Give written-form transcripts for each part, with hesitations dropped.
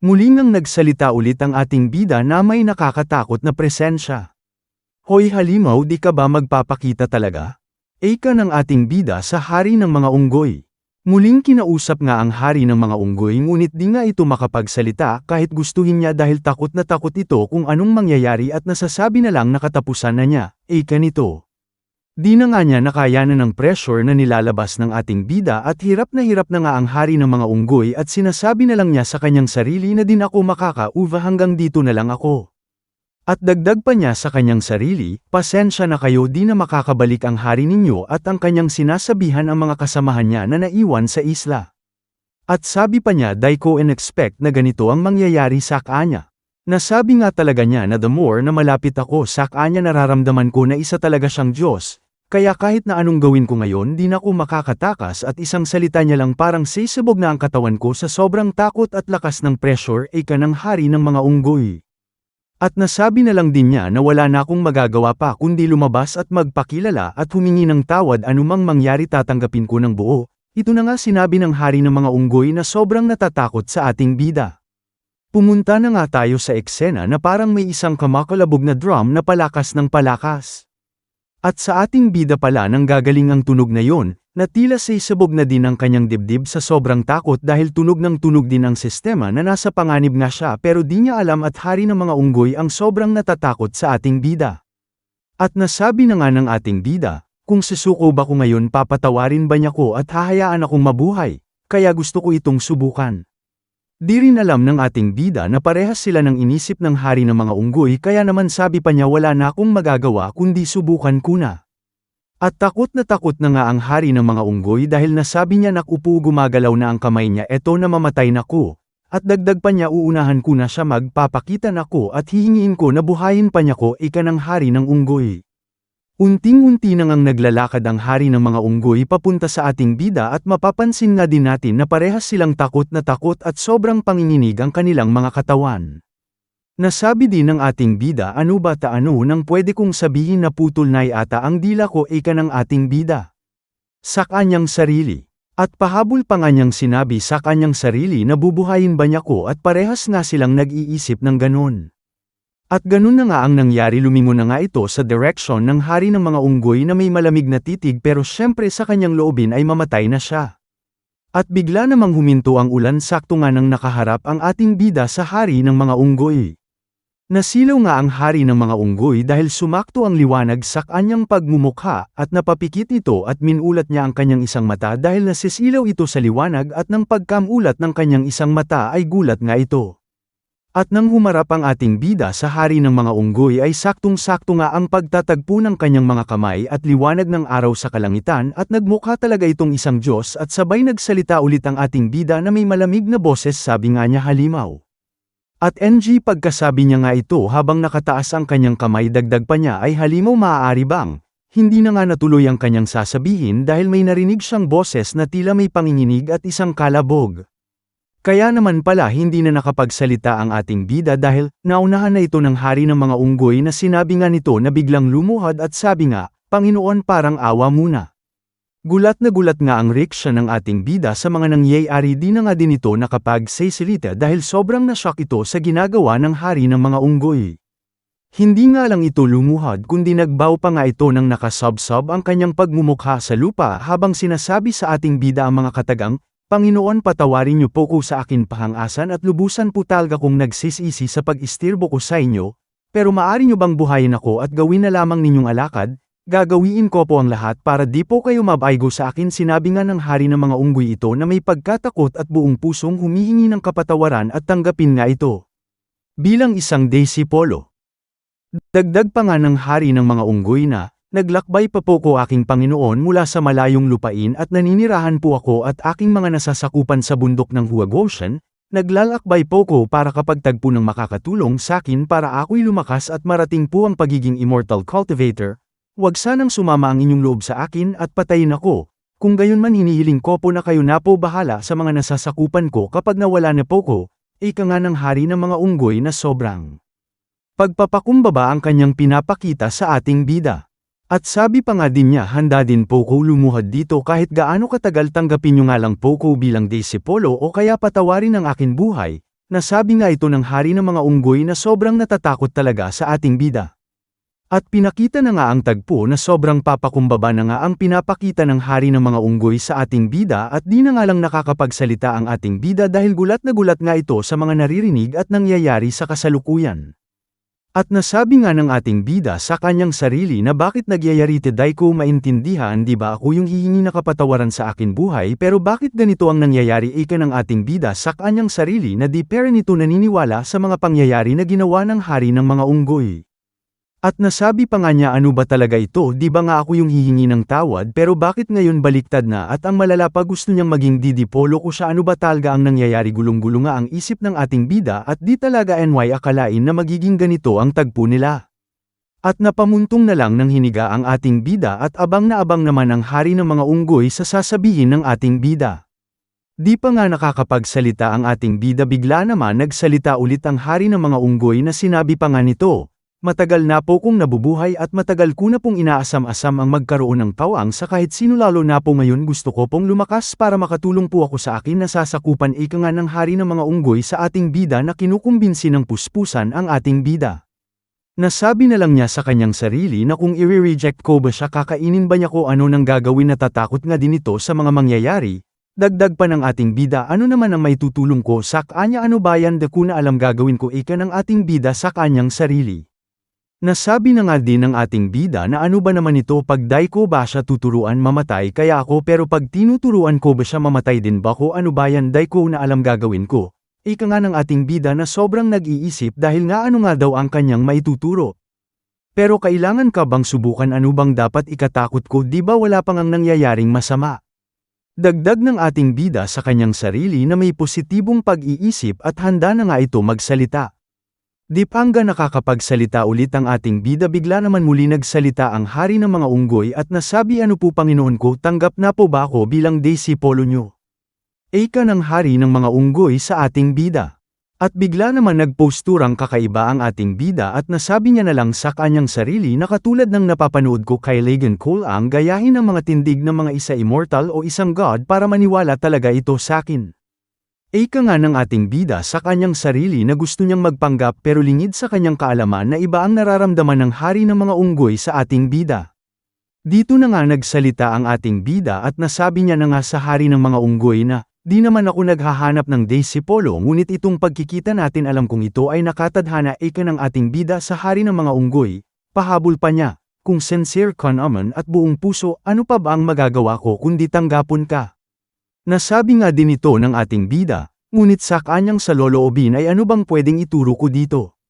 Muli ngang nagsalita ulit ang ating bida na may nakakatakot na presensya. Hoy halimaw, di ka ba magpapakita talaga? Ika ng ating bida sa hari ng mga unggoy. Muling kinausap nga ang hari ng mga unggoy, ngunit di nga ito makapagsalita kahit gustuhin niya dahil takot na takot ito kung anong mangyayari at nasasabi na lang na katapusan na niya. Ika nito. Di na nga niya nakayanan ng pressure na nilalabas ng ating bida at hirap na nga ang hari ng mga unggoy at sinasabi na lang niya sa kanyang sarili na din ako makakauva, hanggang dito na lang ako. At dagdag pa niya sa kanyang sarili, pasensya na kayo, di na makakabalik ang hari ninyo, at ang kanyang sinasabihan ang mga kasamahan niya na naiwan sa isla. At sabi pa niya, di ko in-expect na ganito ang mangyayari sa kanya. Nasabi nga talaga niya na the more na malapit ako sa kanya, nararamdaman ko na isa talaga siyang Diyos. Kaya kahit na anong gawin ko ngayon, di na ako makakatakas, at isang salita niya lang parang sisibog na ang katawan ko sa sobrang takot at lakas ng pressure. Ika ng hari ng mga unggoy. At nasabi na lang din niya na wala na akong magagawa pa kundi lumabas at magpakilala at humingi ng tawad, anumang mangyari tatanggapin ko ng buo. Ito na nga sinabi ng hari ng mga unggoy na sobrang natatakot sa ating bida. Pumunta na nga tayo sa eksena na parang may isang kamakalabog na drum na palakas ng palakas. At sa ating bida pala nang gagaling ang tunog na yon, na tila sisabog na din ang kanyang dibdib sa sobrang takot dahil tunog ng tunog din ang sistema na nasa panganib nga siya, pero di niya alam at hari ng mga unggoy ang sobrang natatakot sa ating bida. At nasabi na nga ng ating bida, kung susuko ba ko ngayon, papatawarin ba niya ko at hahayaan akong mabuhay, kaya gusto ko itong subukan. Di rin alam ng ating bida na parehas sila ng inisip ng hari ng mga unggoy, kaya naman sabi pa niya, wala na akong magagawa kundi subukan ko na. At takot na nga ang hari ng mga unggoy dahil nasabi niya, nakupo, gumagalaw na ang kamay niya, eto na mamatay na ko. At dagdag pa niya, uunahan ko na siya, magpapakita na ko at hihingiin ko na buhayin pa niya ko. Ika ng hari ng unggoy. Unting-unti na ngang naglalakad ang hari ng mga unggoy papunta sa ating bida, at mapapansin nga din natin na parehas silang takot na takot at sobrang panginginig ang kanilang mga katawan. Nasabi din ng ating bida, ano ba taano nang pwede kong sabihin na putol na ata ang dila ko. Ika ng ating bida. Sa kanyang sarili. At pahabol pa nga niyang sinabi sa kanyang sarili na bubuhayin ba niya ko, at parehas nga silang nag-iisip ng ganon. At ganun na nga ang nangyari, lumingon na nga ito sa direksyon ng hari ng mga unggoy na may malamig na titig, pero syempre sa kanyang loobin ay mamatay na siya. At bigla namang huminto ang ulan, sakto nga nang nakaharap ang ating bida sa hari ng mga unggoy. Nasilaw nga ang hari ng mga unggoy dahil sumakto ang liwanag sa kanyang pagmumukha, at napapikit ito at minulat niya ang kanyang isang mata dahil nasisilaw ito sa liwanag, at nang pagkamulat ng kanyang isang mata ay gulat nga ito. At nang humarap ang ating bida sa hari ng mga unggoy ay saktong-sakto nga ang pagtatagpo ng kanyang mga kamay at liwanag ng araw sa kalangitan, at nagmukha talaga itong isang Diyos, at sabay nagsalita ulit ang ating bida na may malamig na boses, sabi nga niya, halimaw. At pagkasabi niya nga ito habang nakataas ang kanyang kamay, dagdag pa niya, ay halimaw, maaari bang? Hindi na nga natuloy ang kanyang sasabihin dahil may narinig siyang boses na tila may panginginig at isang kalabog. Kaya naman pala hindi na nakapagsalita ang ating bida dahil naunahan na ito ng hari ng mga unggoy, na sinabi nga nito na biglang lumuhod at sabi nga, Panginoon, parang awa muna. Gulat nga ang riksya ng ating bida sa mga nangyayari, di na nga din ito nakapagsasalita dahil sobrang nashock ito sa ginagawa ng hari ng mga unggoy. Hindi nga lang ito lumuhod kundi nagbaw pa nga ito ng nakasabsab ang kanyang pagmumukha sa lupa habang sinasabi sa ating bida ang mga katagang, Panginoon, patawarin niyo po ko sa akin pahangasan, at lubusan po talaga kong nagsisisi sa pag-istirbo ko sa inyo, pero maari niyo bang buhayin ako at gawin na lamang ninyong alakad? Gagawin ko po ang lahat para di po kayo mabaygo sa akin. Sinabi nga ng hari ng mga unggoy ito na may pagkatakot at buong pusong humihingi ng kapatawaran at tanggapin nga ito bilang isang disipolo. Dagdag pa nga ng hari ng mga unggoy na, naglakbay pa po ko, aking Panginoon, mula sa malayong lupain, at naninirahan po ako at aking mga nasasakupan sa bundok ng Huagosan. Naglalakbay po ko para kapagtagpo ng makakatulong sa akin para ako'y lumakas at marating po ang pagiging immortal cultivator. Huwag sanang sumama ang inyong loob sa akin at patayin ako. Kung gayon man, hinihiling ko po na kayo na po bahala sa mga nasasakupan ko kapag nawala na po ko. Ika nga ng hari ng mga unggoy na sobrang pagpapakumbaba ang kanyang pinapakita sa ating bida. At sabi pa nga din niya, handa din po ko lumuhod dito kahit gaano katagal, tanggapin niyo nga lang po ko bilang disipolo o kaya patawarin ang akin buhay. Nasabi nga ito ng hari ng mga unggoy na sobrang natatakot talaga sa ating bida. At pinakita na nga ang tagpo na sobrang papakumbaba na nga ang pinapakita ng hari ng mga unggoy sa ating bida at di na nga lang nakakapagsalita ang ating bida dahil gulat na gulat nga ito sa mga naririnig at nangyayari sa kasalukuyan. At nasabi nga ng ating bida sa kanyang sarili na bakit nagyayarite di ko maintindihan, di ba ako yung hihingi na kapatawaran sa akin buhay, pero bakit ganito ang nangyayari ika ng ating bida sa kanyang sarili na di pera nito naniniwala sa mga pangyayari na ginawa ng hari ng mga unggoy. At nasabi pa nga niya ano ba talaga ito, di ba nga ako yung hihingi ng tawad, pero bakit ngayon baliktad na at ang malala pa gusto niyang maging didipolo ko siya, ano ba talaga ang nangyayari, gulong-gulo nga ang isip ng ating bida at di talaga akalain na magiging ganito ang tagpo nila. At napamuntong na lang ng hiniga ang ating bida at abang na abang naman ang hari ng mga unggoy sa sasabihin ng ating bida. Di pa nga nakakapagsalita ang ating bida bigla naman nagsalita ulit ang hari ng mga unggoy na sinabi pa nga nito. Matagal na po kong nabubuhay at matagal ko na pong inaasam-asam ang magkaroon ng pawang sa kahit sino, lalo na po ngayon gusto ko pong lumakas para makatulong po ako sa akin na sasakupan ika nga ng hari ng mga unggoy sa ating bida na kinukumbinsi ng puspusan ang ating bida. Nasabi na lang niya sa kanyang sarili na kung i-reject ko ba siya, kakainin ba niya ko, ano nang gagawin, natatakot nga din ito sa mga mangyayari. Dagdag pa ng ating bida, ano naman ang may tutulong ko sa kanya, ano bayan da ko na alam gagawin ko ika ng ating bida sa kanyang sarili. Nasabi na nga din ng ating bida na ano ba naman ito, pag di ko ba siya tuturuan mamatay kaya ako, pero pag tinuturuan ko ba siya mamatay din ba ko, ano ba yan di ko na alam gagawin ko. Ika nga ng ating bida na sobrang nag-iisip dahil nga ano nga daw ang kanyang maituturo. Pero kailangan ka bang subukan, ano bang dapat ikatakot ko, di ba wala pang ang nangyayaring masama. Dagdag ng ating bida sa kanyang sarili na may positibong pag-iisip at handa na nga ito magsalita. Di pa hangga nakakapagsalita ulit ang ating bida bigla naman muli nagsalita ang hari ng mga unggoy at nasabi, ano po Panginoon ko, tanggap na po ba ako bilang disipolo nyo? Ika ng hari ng mga unggoy sa ating bida. At bigla naman nagposturang kakaiba ang ating bida at nasabi niya na lang sa kanyang sarili na katulad ng napapanood ko kay Logan Cole, ang gayahin ng mga tindig ng mga isa immortal o isang god para maniwala talaga ito sa akin. Ika nga ng ating bida sa kanyang sarili na gusto niyang magpanggap pero lingid sa kanyang kaalaman na iba ang nararamdaman ng hari ng mga unggoy sa ating bida. Dito na nga nagsalita ang ating bida at nasabi niya na nga sa hari ng mga unggoy na, di naman ako naghahanap ng disipolo, ngunit itong pagkikita natin alam kong ito ay nakatadhana. Ika ng ating bida sa hari ng mga unggoy, pahabol pa niya, kung sincere ka naman at buong puso, ano pa ba ang magagawa ko kundi tanggapon ka? Nasabi nga din ito ng ating bida, ngunit sa kanyang saloloobin ay ano bang pwedeng ituro ko dito?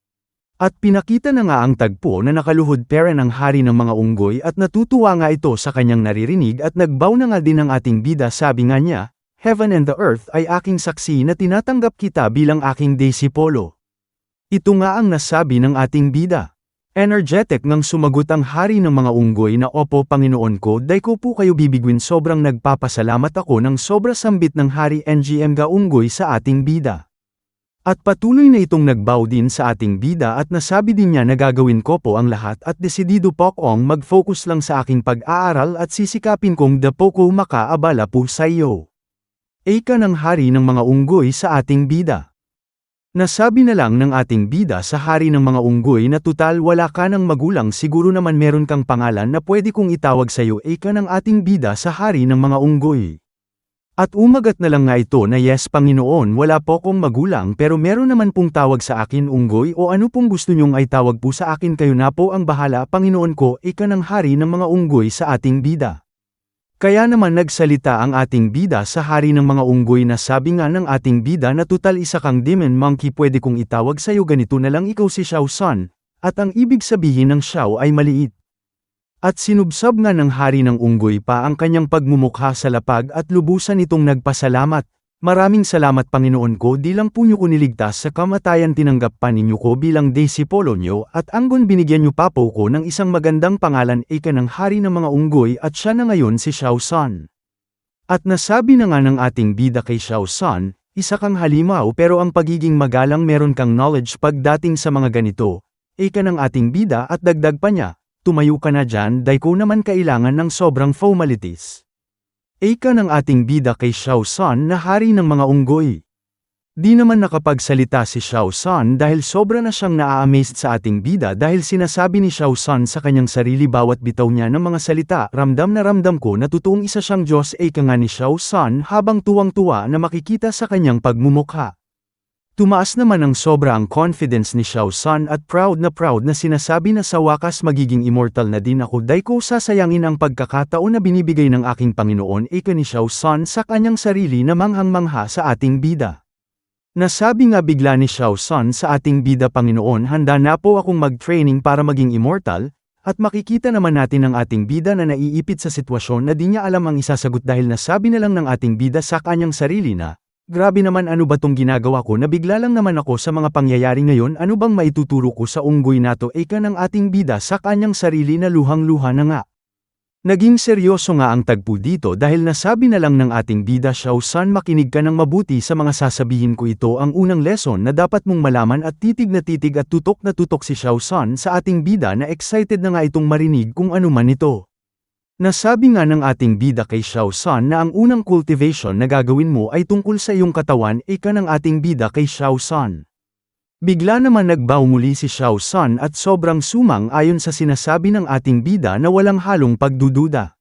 At pinakita na nga ang tagpo na nakaluhod pera ng hari ng mga unggoy at natutuwa nga ito sa kanyang naririnig at nagbow na nga din ang ating bida, sabi nga niya, Heaven and the earth ay aking saksi na tinatanggap kita bilang aking disipolo. Ito nga ang nasabi ng ating bida. Energetic ngang sumagot ang hari ng mga unggoy na opo Panginoon ko, di ko po kayo bibigwin, sobrang nagpapasalamat ako ng sobra, sambit ng hari NGM ga unggoy sa ating bida. At patuloy na itong nagbow din sa ating bida at nasabi din niya na gagawin ko po ang lahat at desidido po akong mag-focus lang sa aking pag-aaral at sisikapin kong dapo ko makaabala po sa iyo. Ika ng hari ng mga unggoy sa ating bida. Nasabi na lang ng ating bida sa hari ng mga unggoy na tutal wala ka ng magulang, siguro naman meron kang pangalan na pwede kong itawag sa iyo. Ika ng ating bida sa hari ng mga unggoy. At umagat na lang nga ito na yes Panginoon, wala po kong magulang pero meron naman pong tawag sa akin unggoy, o ano pong gusto nyong ay tawag po sa akin, kayo na po ang bahala Panginoon ko. Ika ng hari ng mga unggoy sa ating bida. Kaya naman nagsalita ang ating bida sa hari ng mga unggoy na sabi nga ng ating bida na tutal isa kang demon monkey, pwede kong itawag sa iyo ganito na lang, ikaw si Xiao San, at ang ibig sabihin ng Xiao ay maliit. At sinubsab nga ng hari ng unggoy pa ang kanyang pagmumukha sa lapag at lubusan itong nagpasalamat. Maraming salamat Panginoon ko, di lang po niyo ko niligtas sa kamatayan, tinanggap pa ninyo ko bilang disipolo niyo at anggon binigyan niyo pa po ko ng isang magandang pangalan. Ika ng hari ng mga unggoy at siya na ngayon si Xiao San. At nasabi na nga ng ating bida kay Xiao San, isa kang halimaw pero ang pagiging magalang, meron kang knowledge pagdating sa mga ganito. Ika ng ating bida at dagdag pa niya, tumayo ka na dyan, di ko naman kailangan ng sobrang formalities. Ika ng ating bida kay Xiao San na hari ng mga unggoy. Di naman nakapagsalita si Xiao San dahil sobra na siyang naa-amazed sa ating bida dahil sinasabi ni Xiao San sa kanyang sarili bawat bitaw niya ng mga salita. Ramdam na ramdam ko na totoong isa siyang Diyos, ika nga ni Xiao San habang tuwang-tuwa na makikita sa kanyang pagmumukha. Tumaas naman ng sobra ang confidence ni Xiao San at proud na sinasabi na sa wakas magiging immortal na din ako. Dahil ko sasayangin ang pagkakataon na binibigay ng aking Panginoon, ika ni Xiao San sa kanyang sarili na manghang-mangha sa ating bida. Nasabi nga bigla ni Xiao San sa ating bida, Panginoon, handa na po akong mag-training para maging immortal, at makikita naman natin ang ating bida na naiipit sa sitwasyon na di niya alam ang isasagot dahil nasabi na lang ng ating bida sa kanyang sarili na, grabe naman, ano ba tong ginagawa ko na bigla lang naman ako sa mga pangyayari ngayon, ano bang maituturo ko sa unggoy na to, ika ng ating bida sa kanyang sarili na luhang-luha na nga. Naging seryoso nga ang tagpo dito dahil nasabi na lang ng ating bida, Xiao San, makinig ka ng mabuti sa mga sasabihin ko, ito ang unang lesson na dapat mong malaman, at titig na titig at tutok na tutok si Xiao San sa ating bida na excited na nga itong marinig kung ano man ito. Nasabi nga ng ating bida kay Xiao San na ang unang cultivation na gagawin mo ay tungkol sa iyong katawan, ika ng ating bida kay Xiao San. Bigla naman nagbaw muli si Xiao San at sobrang sumang ayon sa sinasabi ng ating bida na walang halong pagdududa.